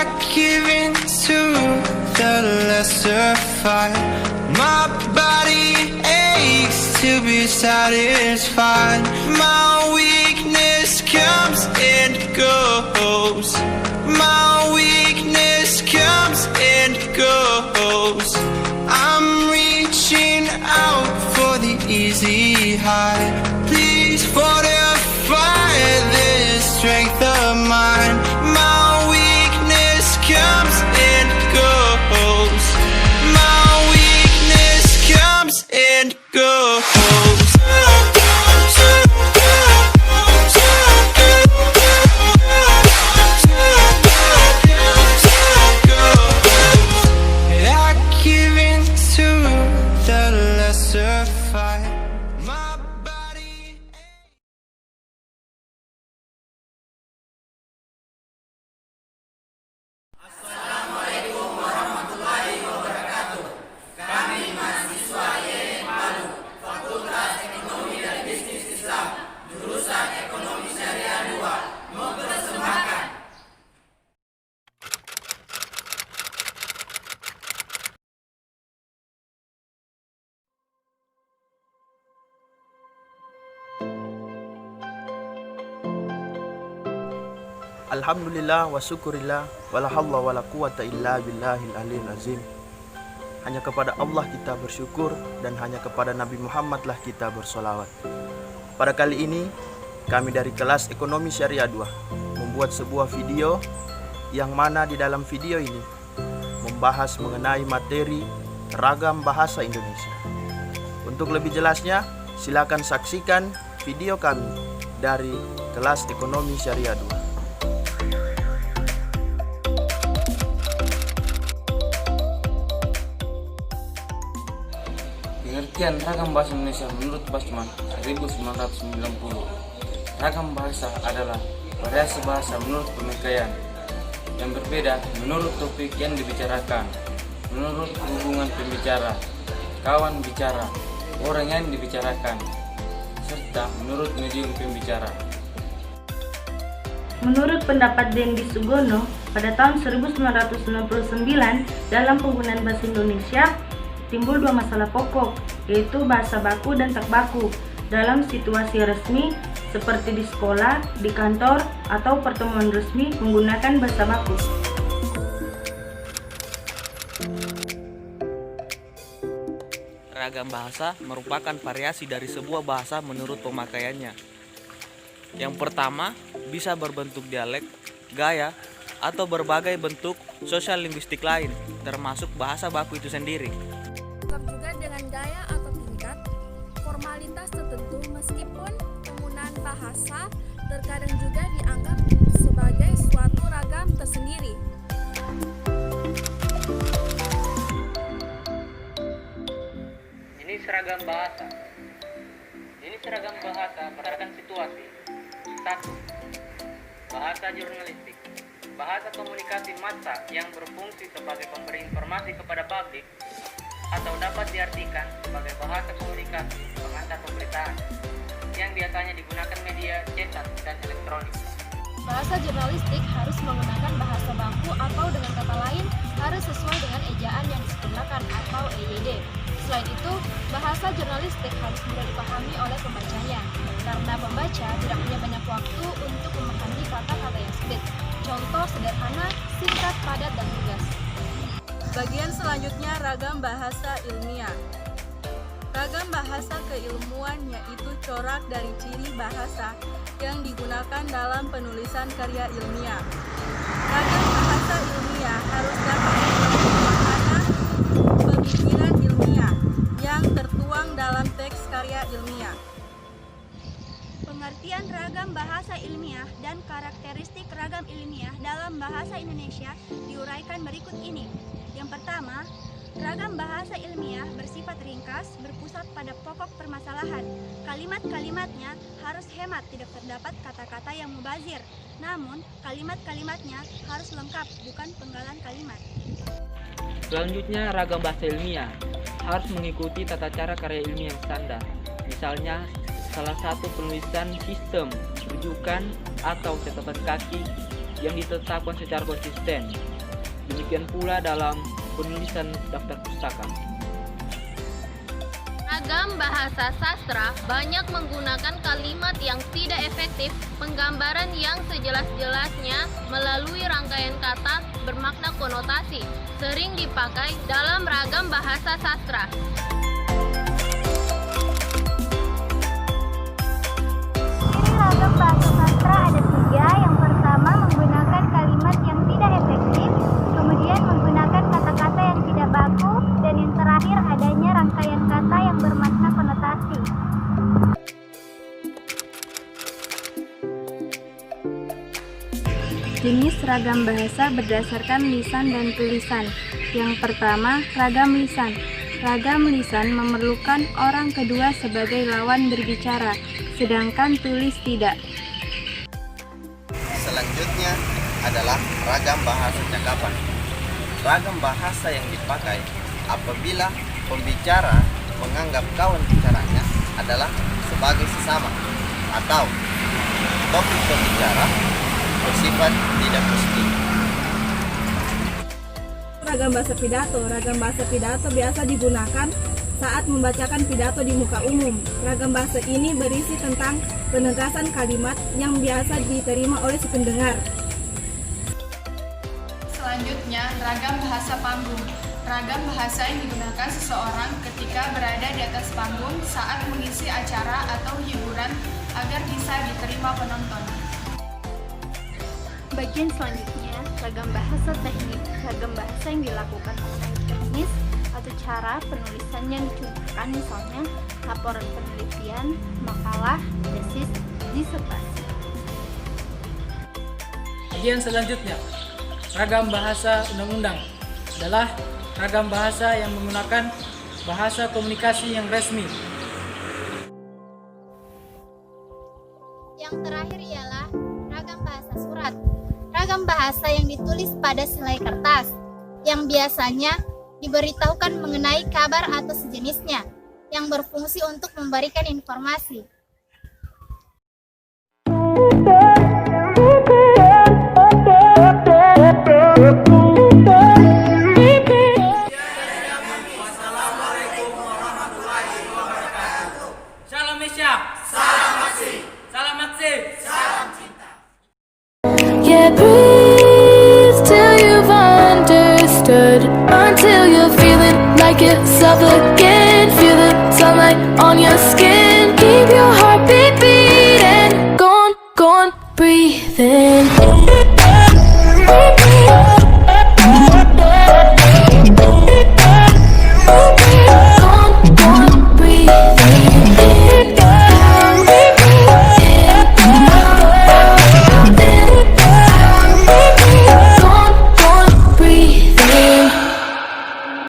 I give in to the lesser fight. My body aches to be satisfied. My weakness comes and goes. My weakness comes and goes. I'm reaching out for the easy high. Please fortify this strength of mine. My weakness comes and goes. My weakness comes and goes. I give in to the lesser fight. My body. Alhamdulillah wa syukurillah wala hawla wala quwata illa billahil aliyil azim. Hanya kepada Allah kita bersyukur dan hanya kepada Nabi Muhammadlah kita bersolawat. Pada kali ini kami dari kelas Ekonomi Syariah 2 membuat sebuah video yang mana di dalam video ini membahas mengenai materi ragam bahasa Indonesia. Untuk lebih jelasnya silakan saksikan video kami dari kelas Ekonomi Syariah 2. Pengertian ragam bahasa Indonesia menurut Basman 1990. Ragam bahasa adalah variasi bahasa menurut pemakaian yang berbeda menurut topik yang dibicarakan, menurut hubungan pembicara, kawan bicara, orang yang dibicarakan, serta menurut medium pembicara. Menurut pendapat Dendi Sugono, pada tahun 1999 dalam penggunaan bahasa Indonesia timbul dua masalah pokok, yaitu bahasa baku dan tak baku dalam situasi resmi seperti di sekolah, di kantor, atau pertemuan resmi menggunakan bahasa baku. Ragam bahasa merupakan variasi dari sebuah bahasa menurut pemakaiannya. Yang pertama, bisa berbentuk dialek, gaya, atau berbagai bentuk sosial linguistik lain, termasuk bahasa baku itu sendiri. Juga dengan gaya atau tingkat formalitas tertentu, meskipun penggunaan bahasa terkadang juga dianggap sebagai suatu ragam tersendiri. Jenis seragam bahasa. Jenis seragam bahasa berdasarkan situasi. 1. Bahasa jurnalistik. Bahasa komunikasi massa yang berfungsi sebagai pemberi informasi kepada publik atau dapat diartikan sebagai bahasa komunikasi pengantar pemberitaan yang biasanya digunakan media cetak dan elektronik. Bahasa jurnalistik harus menggunakan bahasa baku atau dengan kata lain harus sesuai dengan ejaan yang disempurnakan atau EYD. Selain itu, bahasa jurnalistik harus mudah dipahami oleh pembacanya karena pembaca tidak punya banyak waktu untuk memahami kata-kata yang sulit. Contoh sederhana, singkat, padat, dan lugas. Bagian selanjutnya ragam bahasa ilmiah. Ragam bahasa keilmuan yaitu corak dari ciri bahasa yang digunakan dalam penulisan karya ilmiah. Ragam bahasa ilmiah harus dapat menggunakan pemikiran ilmiah yang tertuang dalam teks karya ilmiah. Pengertian ragam bahasa ilmiah dan karakteristik ragam ilmiah dalam bahasa Indonesia diuraikan berikut ini. Yang pertama, ragam bahasa ilmiah bersifat ringkas, berpusat pada pokok permasalahan. Kalimat-kalimatnya harus hemat, tidak terdapat kata-kata yang mubazir. Namun, kalimat-kalimatnya harus lengkap, bukan penggalan kalimat. Selanjutnya, ragam bahasa ilmiah harus mengikuti tata cara karya ilmiah yang standar. Misalnya, salah satu penulisan sistem, rujukan, atau catatan kaki yang ditetapkan secara konsisten. Demikian pula dalam penulisan daftar pustaka. Ragam bahasa sastra banyak menggunakan kalimat yang tidak efektif, penggambaran yang sejelas-jelasnya melalui rangkaian kata bermakna konotasi, sering dipakai dalam ragam bahasa sastra. Ciri ragam bahasa sastra ada 3. Yang pertama, menggunakan kalimat yang tidak efektif, kemudian menggunakan kata-kata yang tidak baku, dan yang terakhir adanya rangkaian kata yang bermakna konotasi. Jenis ragam bahasa berdasarkan lisan dan tulisan. Yang pertama, ragam lisan. Ragam lisan memerlukan orang kedua sebagai lawan berbicara, sedangkan tulis tidak. Selanjutnya adalah ragam bahasa cakapan. Ragam bahasa yang dipakai apabila pembicara menganggap kawan bicaranya adalah sebagai sesama atau topik pembicara bersifat tidak mesti. Ragam bahasa pidato. Ragam bahasa pidato biasa digunakan saat membacakan pidato di muka umum. Ragam bahasa ini berisi tentang penegasan kalimat yang biasa diterima oleh si pendengar. Selanjutnya, ragam bahasa panggung. Ragam bahasa yang digunakan seseorang ketika berada di atas panggung saat mengisi acara atau hiburan agar bisa diterima penonton. Bagian selanjutnya, ragam bahasa teknik. Ragam bahasa yang dilakukan terkait teknis atau cara penulisan yang dicontohkan, misalnya laporan penelitian, makalah, tesis, disertasi. Bagian selanjutnya, ragam bahasa undang-undang adalah ragam bahasa yang menggunakan bahasa komunikasi yang resmi. Yang terakhir ialah ragam bahasa surat. Ragam bahasa yang ditulis pada selai kertas, yang biasanya diberitahukan mengenai kabar atau sejenisnya, yang berfungsi untuk memberikan informasi. Salam Mesya. Salam Aksi. Salam Aksi. Salam cinta. Yeah, breathe till you've understood, until you're feeling like yourself again. Feel the sunlight on your skin. Keep your heartbeat beating. Go on, breathe in.